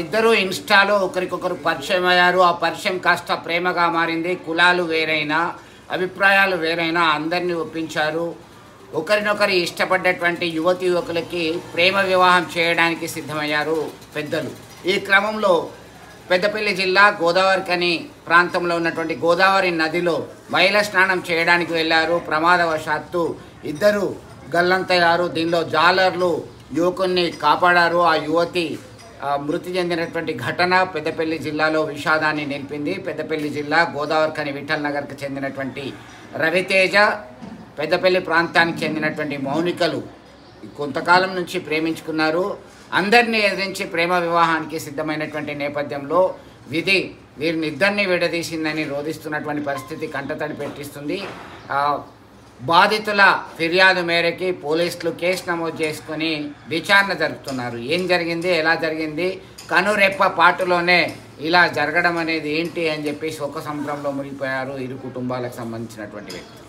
ఇద్దరు ఇన్స్టాలో ఒకరికొకరు పరిచయం అయ్యారు. ఆ పరిచయం కాస్త ప్రేమగా మారింది. కులాలు వేరైనా, అభిప్రాయాలు వేరైనా అందరినీ ఒప్పించారు. ఒకరినొకరు ఇష్టపడ్డటువంటి యువతి యువకులకి ప్రేమ వివాహం చేయడానికి సిద్ధమయ్యారు పెద్దలు. ఈ క్రమంలో పెద్దపల్లి జిల్లా గోదావరికని ప్రాంతంలో ఉన్నటువంటి గోదావరి నదిలో మహిళా స్నానం చేయడానికి వెళ్ళారు. ప్రమాదవశాత్తు ఇద్దరు గల్లంతయ్యారు. దీనిలో జాలర్లు యువకుల్ని కాపాడారు. ఆ యువతి మృతి చెందినటువంటి ఘటన పెద్దపల్లి జిల్లాలో విషాదాన్ని నిలిపింది. పెద్దపల్లి జిల్లా గోదావరికని విఠల్ నగర్కి చెందినటువంటి రవితేజ, పెద్దపల్లి ప్రాంతానికి చెందినటువంటి మౌనికలు కొంతకాలం నుంచి ప్రేమించుకున్నారు. అందరినీ ఎదిరించి ప్రేమ వివాహానికి సిద్ధమైనటువంటి నేపథ్యంలో విధి వీరిని ఇద్దరిని విడదీసిందని రోధిస్తున్నటువంటి పరిస్థితి కంటతడి పెట్టిస్తుంది. బాధితుల ఫిర్యాదు మేరకి పోలీసులు కేసు నమోదు చేసుకొని విచారణ జరుపుతున్నారు. ఏం జరిగింది, ఎలా జరిగింది, కనురెప్ప పాటులోనే ఇలా జరగడం అనేది ఏంటి అని చెప్పి శోక సముద్రంలో మునిగిపోయారు ఇరు కుటుంబాలకు సంబంధించినటువంటి వ్యక్తులు.